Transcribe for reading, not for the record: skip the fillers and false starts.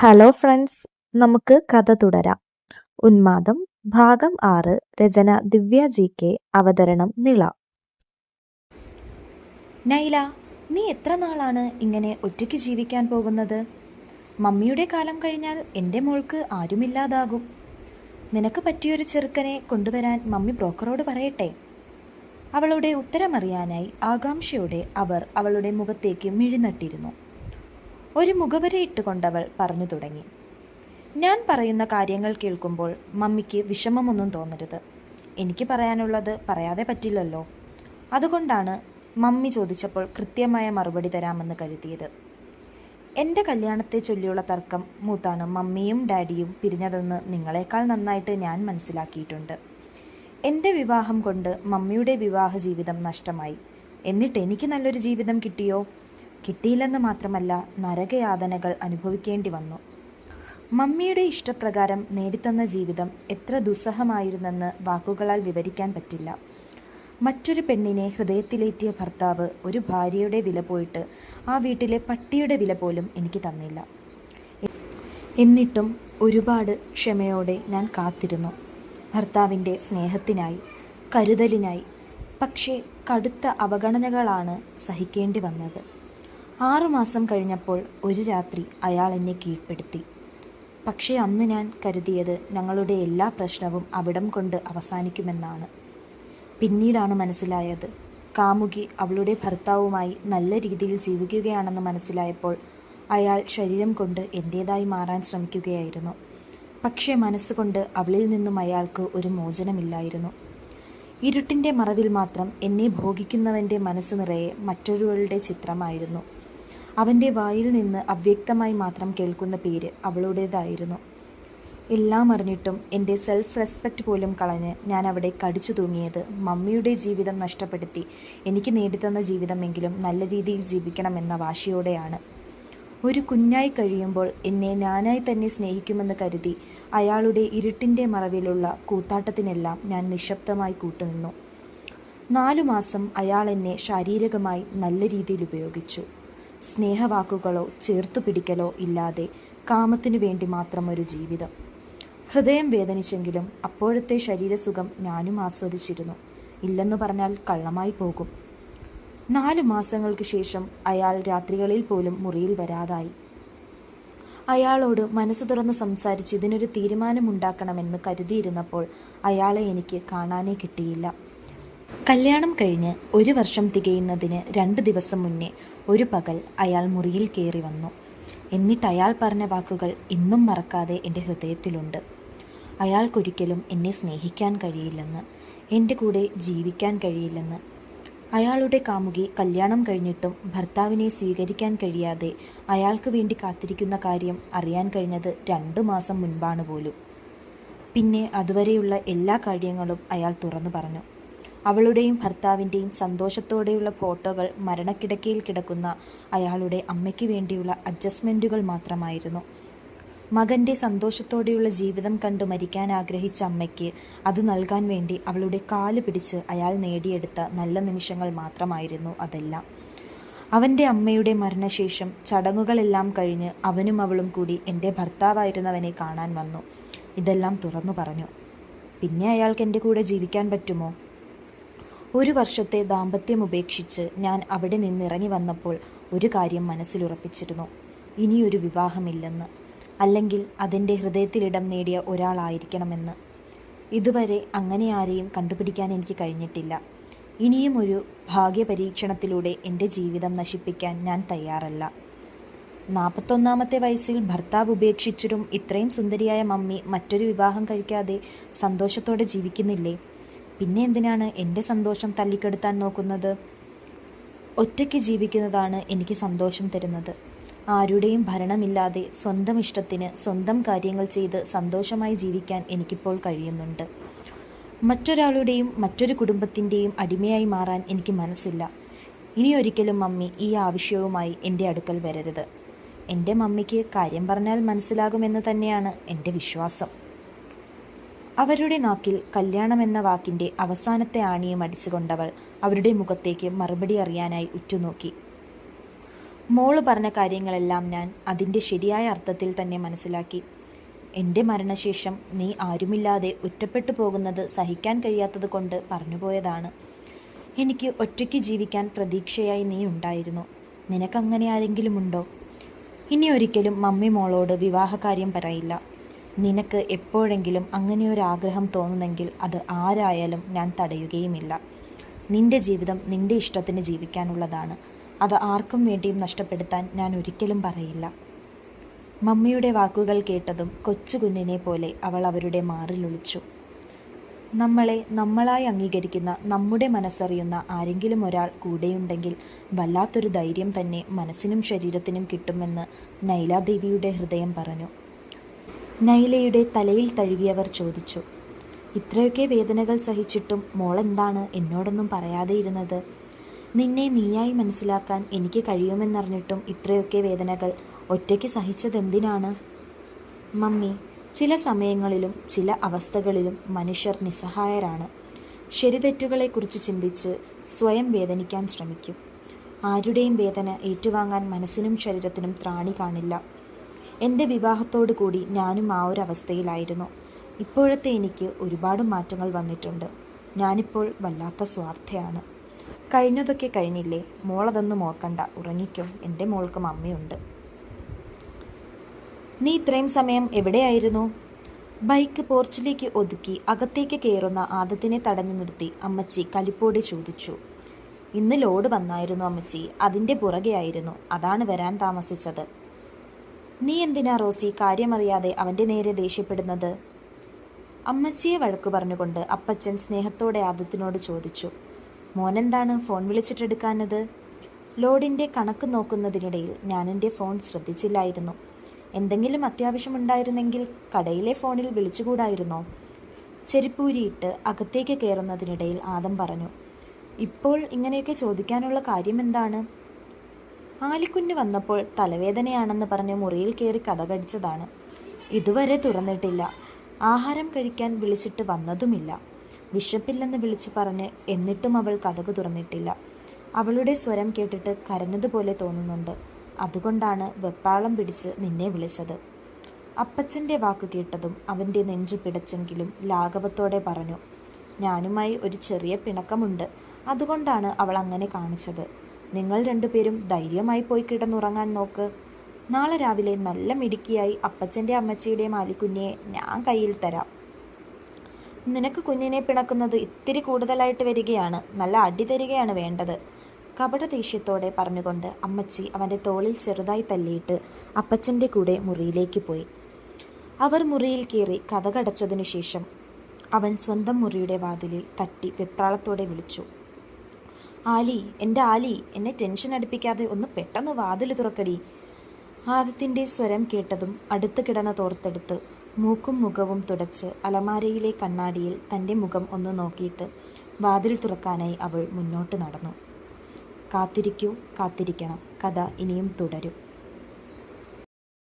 Hello friends, നമുക്ക് കഥ തുടരാം. ഉന്മാദം ഭാഗം 6. രചന ദിവ്യ ജി.കെ. അവതരണം നിള. നൈല, നീ എത്ര നാളാണ് ഇങ്ങനെ ഒറ്റയ്ക്ക് ജീവിക്കാൻ പോകുന്നത്? മമ്മിയുടെ കാലം കഴിഞ്ഞാൽ എൻ്റെ മോൾക്ക് ആരുമില്ലാതാകും. നിനക്ക് പറ്റിയൊരു ചെറുക്കനെ കൊണ്ടുവരാൻ മമ്മി ബ്രോക്കറോട് പറയട്ടെ? അവളുടെ ഉത്തരമറിയാനായി ആകാംക്ഷയോടെ അവർ അവളുടെ മുഖത്തേക്ക് മിഴിനട്ടിരുന്നു. ഒരു മുഖവരയിട്ടുകൊണ്ടവൾ പറഞ്ഞു തുടങ്ങി. ഞാൻ പറയുന്ന കാര്യങ്ങൾ കേൾക്കുമ്പോൾ മമ്മിക്ക് വിഷമമൊന്നും തോന്നരുത്. എനിക്ക് പറയാനുള്ളത് പറയാതെ പറ്റില്ലല്ലോ. അതുകൊണ്ടാണ് മമ്മി ചോദിച്ചപ്പോൾ കൃത്യമായ മറുപടി തരാമെന്ന് കരുതിയത്. എൻ്റെ കല്യാണത്തെ ചൊല്ലിയുള്ള തർക്കം മൂത്താണ് മമ്മിയും ഡാഡിയും പിരിഞ്ഞതെന്ന് നിങ്ങളെക്കാൾ നന്നായിട്ട് ഞാൻ മനസ്സിലാക്കിയിട്ടുണ്ട്. എൻ്റെ വിവാഹം കൊണ്ട് മമ്മിയുടെ വിവാഹ ജീവിതം നഷ്ടമായി. എന്നിട്ട് എനിക്ക് നല്ലൊരു ജീവിതം കിട്ടിയോ? കിട്ടിയില്ലെന്ന് മാത്രമല്ല, നരകയാതനകൾ അനുഭവിക്കേണ്ടി വന്നു. മമ്മിയുടെ ഇഷ്ടപ്രകാരം നേടിത്തന്ന ജീവിതം എത്ര ദുസ്സഹമായിരുന്നെന്ന് വാക്കുകളാൽ വിവരിക്കാൻ പറ്റില്ല. മറ്റൊരു പെണ്ണിനെ ഹൃദയത്തിലേറ്റിയ ഭർത്താവ് ഒരു ഭാര്യയുടെ വില പോയിട്ട് ആ വീട്ടിലെ പട്ടിയുടെ വില പോലും എനിക്ക് തന്നില്ല. എന്നിട്ടും ഒരുപാട് ക്ഷമയോടെ ഞാൻ കാത്തിരുന്നു, ഭർത്താവിൻ്റെ സ്നേഹത്തിനായി, കരുതലിനായി. പക്ഷേ കടുത്ത അവഗണനകളാണ് സഹിക്കേണ്ടി വന്നത്. 6 മാസം കഴിഞ്ഞപ്പോൾ ഒരു രാത്രി അയാൾ എന്നെ കീഴ്പ്പെടുത്തി. പക്ഷേ അന്ന് ഞാൻ കരുതിയത് ഞങ്ങളുടെ എല്ലാ പ്രശ്നവും അവിടം കൊണ്ട് അവസാനിക്കുമെന്നാണ്. പിന്നീടാണ് മനസ്സിലായത്, കാമുകി അവളുടെ ഭർത്താവുമായി നല്ല രീതിയിൽ ജീവിക്കുകയാണെന്ന് മനസ്സിലായപ്പോൾ അയാൾ ശരീരം കൊണ്ട് എൻ്റേതായി മാറാൻ ശ്രമിക്കുകയായിരുന്നു. പക്ഷേ മനസ്സുകൊണ്ട് അവളിൽ നിന്നും അയാൾക്ക് ഒരു മോചനമില്ലായിരുന്നു. ഇരുട്ടിൻ്റെ മറവിൽ മാത്രം എന്നെ ഭോഗിക്കുന്നവൻ്റെ മനസ്സ് നിറയെ മറ്റൊരുവളുടെ ചിത്രമായിരുന്നു. അവൻ്റെ വായിൽ നിന്ന് അവ്യക്തമായി മാത്രം കേൾക്കുന്ന പേര് അവളുടേതായിരുന്നു. എല്ലാം അറിഞ്ഞിട്ടും എൻ്റെ സെൽഫ് റെസ്പെക്റ്റ് പോലും കളഞ്ഞ് ഞാൻ അവിടെ കടിച്ചു തൂങ്ങിയത് മമ്മിയുടെ ജീവിതം നഷ്ടപ്പെടുത്തി എനിക്ക് നേടിത്തന്ന ജീവിതമെങ്കിലും നല്ല രീതിയിൽ ജീവിക്കണമെന്ന വാശിയോടെയാണ്. ഒരു കുഞ്ഞായി കഴിയുമ്പോൾ എന്നെ ഞാനായി തന്നെ സ്നേഹിക്കുമെന്ന് കരുതി അയാളുടെ ഇരുട്ടിൻ്റെ മറവിലുള്ള കൂത്താട്ടത്തിനെല്ലാം ഞാൻ നിശബ്ദമായി കൂട്ടുനിന്നു. 4 മാസം അയാൾ എന്നെ ശാരീരികമായി നല്ല രീതിയിൽ ഉപയോഗിച്ചു. സ്നേഹവാക്കുകളോ ചേർത്തുപിടിക്കലോ ഇല്ലാതെ കാമത്തിനു വേണ്ടി മാത്രം ഒരു ജീവിതം. ഹൃദയം വേദനിച്ചെങ്കിലും അപ്പോഴത്തെ ശരീരസുഖം ഞാനും ആസ്വദിച്ചിരുന്നു. ഇല്ലെന്നു പറഞ്ഞാൽ കള്ളമായി പോകും. 4 മാസങ്ങൾക്ക് ശേഷം അയാൾ രാത്രികളിൽ പോലും മുറിയിൽ വരാതായി. അയാളോട് മനസ്സ് തുറന്ന് സംസാരിച്ച് ഇതിനൊരു തീരുമാനമുണ്ടാക്കണമെന്ന് കരുതിയിരുന്നപ്പോൾ അയാളെ എനിക്ക് കാണാനേ കിട്ടിയില്ല. കല്യാണം കഴിഞ്ഞ് 1 വർഷം തികയുന്നതിന് 2 ദിവസം മുന്നേ ഒരു പകൽ അയാൾ മുറിയിൽ കയറി വന്നു. എന്നിട്ട് അയാൾ പറഞ്ഞ വാക്കുകൾ ഇന്നും മറക്കാതെ എൻ്റെ ഹൃദയത്തിലുണ്ട്. അയാൾക്കൊരിക്കലും എന്നെ സ്നേഹിക്കാൻ കഴിയില്ലെന്ന്, എൻ്റെ കൂടെ ജീവിക്കാൻ കഴിയില്ലെന്ന്. അയാളുടെ കാമുകി കല്യാണം കഴിഞ്ഞിട്ടും ഭർത്താവിനെ സ്വീകരിക്കാൻ കഴിയാതെ അയാൾക്ക് വേണ്ടി കാത്തിരിക്കുന്ന കാര്യം അറിയാൻ കഴിഞ്ഞത് 2 മാസം മുൻപാണ് പോലും. പിന്നെ അതുവരെയുള്ള എല്ലാ കാര്യങ്ങളും അയാൾ തുറന്നു പറഞ്ഞു. അവളുടെയും ഭർത്താവിൻ്റെയും സന്തോഷത്തോടെയുള്ള ഫോട്ടോകൾ മരണക്കിടക്കയിൽ കിടക്കുന്ന അയാളുടെ അമ്മയ്ക്ക് വേണ്ടിയുള്ള അഡ്ജസ്റ്റ്മെൻറ്റുകൾ മാത്രമായിരുന്നു. മകൻ്റെ സന്തോഷത്തോടെയുള്ള ജീവിതം കണ്ടു മരിക്കാൻ ആഗ്രഹിച്ച അമ്മയ്ക്ക് അത് നൽകാൻ വേണ്ടി അവളുടെ കാല് പിടിച്ച് അയാൾ നേടിയെടുത്ത നല്ല നിമിഷങ്ങൾ മാത്രമായിരുന്നു അതെല്ലാം. അവൻ്റെ അമ്മയുടെ മരണശേഷം ചടങ്ങുകളെല്ലാം കഴിഞ്ഞ് അവനും അവളും കൂടി എൻ്റെ ഭർത്താവായിരുന്നവനെ കാണാൻ വന്നു. ഇതെല്ലാം തുറന്നു പറഞ്ഞു. പിന്നെ അയാൾക്ക് എൻ്റെ കൂടെ ജീവിക്കാൻ പറ്റുമോ? 1 വർഷത്തെ ദാമ്പത്യം ഉപേക്ഷിച്ച് ഞാൻ അവിടെ നിന്നിറങ്ങി വന്നപ്പോൾ ഒരു കാര്യം മനസ്സിലുറപ്പിച്ചിരുന്നു, ഇനിയൊരു വിവാഹമില്ലെന്ന്. അല്ലെങ്കിൽ അതെൻ്റെ ഹൃദയത്തിലിടം നേടിയ ഒരാളായിരിക്കണമെന്ന്. ഇതുവരെ അങ്ങനെ ആരെയും കണ്ടുപിടിക്കാൻ എനിക്ക് കഴിഞ്ഞിട്ടില്ല. ഇനിയും ഒരു ഭാഗ്യപരീക്ഷണത്തിലൂടെ എൻ്റെ ജീവിതം നശിപ്പിക്കാൻ ഞാൻ തയ്യാറല്ല. 41ാമത്തെ വയസ്സിൽ ഭർത്താവ് ഉപേക്ഷിച്ചിട്ടും ഇത്രയും സുന്ദരിയായ മമ്മി മറ്റൊരു വിവാഹം കഴിക്കാതെ സന്തോഷത്തോടെ ജീവിക്കുന്നില്ലേ? പിന്നെ എന്തിനാണ് എൻ്റെ സന്തോഷം തല്ലിക്കെടുത്താൻ നോക്കുന്നത്? ഒറ്റയ്ക്ക് ജീവിക്കുന്നതാണ് എനിക്ക് സന്തോഷം തരുന്നത്. ആരുടെയും ഭരണമില്ലാതെ സ്വന്തം ഇഷ്ടത്തിന് സ്വന്തം കാര്യങ്ങൾ ചെയ്ത് സന്തോഷമായി ജീവിക്കാൻ എനിക്കിപ്പോൾ കഴിയുന്നുണ്ട്. മറ്റൊരാളുടെയും മറ്റൊരു കുടുംബത്തിൻ്റെയും അടിമയായി മാറാൻ എനിക്ക് മനസ്സില്ല. ഇനിയൊരിക്കലും മമ്മി ഈ ആവശ്യവുമായി എൻ്റെ അടുക്കൽ വരരുത്. എൻ്റെ മമ്മിക്ക് കാര്യം പറഞ്ഞാൽ മനസ്സിലാകുമെന്ന് തന്നെയാണ് എൻ്റെ വിശ്വാസം. അവരുടെ നാക്കിൽ കല്യാണമെന്ന വാക്കിൻ്റെ അവസാനത്തെ ആണിയും അടിച്ചുകൊണ്ടവൾ അവരുടെ മുഖത്തേക്ക് മറുപടി അറിയാനായി ഉറ്റുനോക്കി. മോള് പറഞ്ഞ കാര്യങ്ങളെല്ലാം ഞാൻ അതിൻ്റെ ശരിയായ അർത്ഥത്തിൽ തന്നെ മനസ്സിലാക്കി. എൻ്റെ മരണശേഷം നീ ആരുമില്ലാതെ ഒറ്റപ്പെട്ടു പോകുന്നത് സഹിക്കാൻ കഴിയാത്തത് കൊണ്ട് പറഞ്ഞുപോയതാണ്. എനിക്ക് ഒറ്റയ്ക്ക് ജീവിക്കാൻ പ്രതീക്ഷയായി നീ ഉണ്ടായിരുന്നു. നിനക്കങ്ങനെ ആരെങ്കിലും ഉണ്ടോ? ഇനി ഒരിക്കലും മമ്മി മോളോട് വിവാഹകാര്യം പറയില്ല. നിനക്ക് എപ്പോഴെങ്കിലും അങ്ങനെ ഒരു ആഗ്രഹം തോന്നുന്നെങ്കിൽ അത് ആരായാലും ഞാൻ തടയുകയുമില്ല. നിന്റെ ജീവിതം നിന്റെ ഇഷ്ടത്തിന് ജീവിക്കാനുള്ളതാണ്. അത് ആർക്കും വേണ്ടിയും നഷ്ടപ്പെടുത്താൻ ഞാൻ ഒരിക്കലും പറയില്ല. മമ്മിയുടെ വാക്കുകൾ കേട്ടതും കൊച്ചുകുഞ്ഞിനെ പോലെ അവൾ അവരുടെ മാറിലൊളിച്ചു. നമ്മളെ നമ്മളായി അംഗീകരിക്കുന്ന, നമ്മുടെ മനസ്സറിയുന്ന ആരെങ്കിലും ഒരാൾ കൂടെയുണ്ടെങ്കിൽ വല്ലാത്തൊരു ധൈര്യം തന്നെ മനസ്സിനും ശരീരത്തിനും കിട്ടുമെന്ന് നൈലാദേവിയുടെ ഹൃദയം പറഞ്ഞു. നൈലയുടെ തലയിൽ തഴുകിയവർ ചോദിച്ചു, ഇത്രയൊക്കെ വേദനകൾ സഹിച്ചിട്ടും മോളെന്താണ് എന്നോടൊന്നും പറയാതെ ഇരുന്നത്? നിന്നെ നീയായി മനസ്സിലാക്കാൻ എനിക്ക് കഴിയുമെന്നറിഞ്ഞിട്ടും ഇത്രയൊക്കെ വേദനകൾ ഒറ്റയ്ക്ക് സഹിച്ചതെന്തിനാണ്? മമ്മി, ചില സമയങ്ങളിലും ചില അവസ്ഥകളിലും മനുഷ്യർ നിസ്സഹായരാണ്. ശരിതെറ്റുകളെക്കുറിച്ച് ചിന്തിച്ച് സ്വയം വേദനിക്കാൻ ശ്രമിക്കും. ആരുടെയും വേദന ഏറ്റുവാങ്ങാൻ മനസ്സിനും ശരീരത്തിനും ത്രാണി കാണില്ല. എൻ്റെ വിവാഹത്തോടു കൂടി ഞാനും ആ ഒരു അവസ്ഥയിലായിരുന്നു. ഇപ്പോഴത്തെ എനിക്ക് ഒരുപാട് മാറ്റങ്ങൾ വന്നിട്ടുണ്ട്. ഞാനിപ്പോൾ വല്ലാത്ത സ്വാർത്ഥയാണ്. കഴിഞ്ഞതൊക്കെ കഴിഞ്ഞില്ലേ, മോളതൊന്നും ഓർക്കണ്ട, ഉറങ്ങിക്കോ. എൻ്റെ മോൾക്ക് മമ്മിയുണ്ട്. നീ ഇത്രയും സമയം എവിടെയായിരുന്നു? ബൈക്ക് പോർച്ചിലേക്ക് ഒതുക്കി അകത്തേക്ക് കയറുന്ന ആദത്തിനെ തടഞ്ഞു നിർത്തി അമ്മച്ചി കലിപ്പോടെ ചോദിച്ചു. ഇന്ന് ലോഡ് വന്നായിരുന്നു അമ്മച്ചി, അതിൻ്റെ പുറകെയായിരുന്നു, അതാണ് വരാൻ താമസിച്ചത്. നീ എന്തിനാ റോസി കാര്യമറിയാതെ അവൻ്റെ നേരെ ദേഷ്യപ്പെടുന്നത്? അമ്മച്ചിയെ വഴക്കു പറഞ്ഞുകൊണ്ട് അപ്പച്ചൻ സ്നേഹത്തോടെ ആദത്തിനോട് ചോദിച്ചു. മോനെന്താണ് ഫോൺ വിളിച്ചിട്ടെടുക്കാനത്? ലോഡിൻ്റെ കണക്ക് നോക്കുന്നതിനിടയിൽ ഞാൻ എൻ്റെ ഫോൺ ശ്രദ്ധിച്ചില്ലായിരുന്നു. എന്തെങ്കിലും അത്യാവശ്യമുണ്ടായിരുന്നെങ്കിൽ കടയിലെ ഫോണിൽ വിളിച്ചുകൂടായിരുന്നോ? ചെരിപ്പൂരിയിട്ട് അകത്തേക്ക് കയറുന്നതിനിടയിൽ ആദം പറഞ്ഞു. ഇപ്പോൾ ഇങ്ങനെയൊക്കെ ചോദിക്കാനുള്ള കാര്യമെന്താണ്? ആലിക്കുഞ്ഞ് വന്നപ്പോൾ തലവേദനയാണെന്ന് പറഞ്ഞ് മുറിയിൽ കയറി കതകടിച്ചതാണ്. ഇതുവരെ തുറന്നിട്ടില്ല. ആഹാരം കഴിക്കാൻ വിളിച്ചിട്ട് വന്നതുമില്ല. വിശപ്പില്ലെന്ന് വിളിച്ചു പറഞ്ഞ് എന്നിട്ടും അവൾ കതക് തുറന്നിട്ടില്ല. അവളുടെ സ്വരം കേട്ടിട്ട് കരഞ്ഞതുപോലെ തോന്നുന്നുണ്ട്. അതുകൊണ്ടാണ് വെപ്പാളം പിടിച്ച് നിന്നെ വിളിച്ചത്. അപ്പച്ചൻ്റെ വാക്ക് കേട്ടതും അവൻ്റെ നെഞ്ചു പിടച്ചെങ്കിലും ലാഘവത്തോടെ പറഞ്ഞു. ഞാനുമായി ഒരു ചെറിയ പിണക്കമുണ്ട്, അതുകൊണ്ടാണ് അവൾ അങ്ങനെ കാണിച്ചത്. നിങ്ങൾ രണ്ടുപേരും ധൈര്യമായി പോയി കിടന്നുറങ്ങാൻ നോക്ക്. നാളെ രാവിലെ നല്ല മിടുക്കിയായി അപ്പച്ചൻ്റെ അമ്മച്ചിയുടെയും ആലിക്കുഞ്ഞിയെ ഞാൻ കയ്യിൽ തരാം. നിനക്ക് കുഞ്ഞിനെ പിണക്കുന്നത് ഇത്തിരി കൂടുതലായിട്ട് വരികയാണ്. നല്ല അടി തരികയാണ് വേണ്ടത്. കപട ദേഷ്യത്തോടെ പറഞ്ഞുകൊണ്ട് അമ്മച്ചി അവൻ്റെ തോളിൽ ചെറുതായി തല്ലിയിട്ട് അപ്പച്ചൻ്റെ കൂടെ മുറിയിലേക്ക് പോയി. അവർ മുറിയിൽ കയറി കതകടച്ചതിനു ശേഷം അവൻ സ്വന്തം മുറിയുടെ വാതിലിൽ തട്ടി വെപ്രാളത്തോടെ വിളിച്ചു. ആലി, എൻ്റെ ആലി, എന്നെ ടെൻഷൻ അടുപ്പിക്കാതെ ഒന്ന് പെട്ടെന്ന് വാതിൽ തുറക്കടി. ആദത്തിൻ്റെ സ്വരം കേട്ടതും അടുത്ത് കിടന്ന തോർത്തെടുത്ത് മൂക്കും മുഖവും തുടച്ച് അലമാരയിലെ കണ്ണാടിയിൽ തൻ്റെ മുഖം ഒന്ന് നോക്കിയിട്ട് വാതിൽ തുറക്കാനായി അവൾ മുന്നോട്ട് നടന്നു. കാത്തിരിക്കൂ, കാത്തിരിക്കണം. കഥ ഇനിയും തുടരും.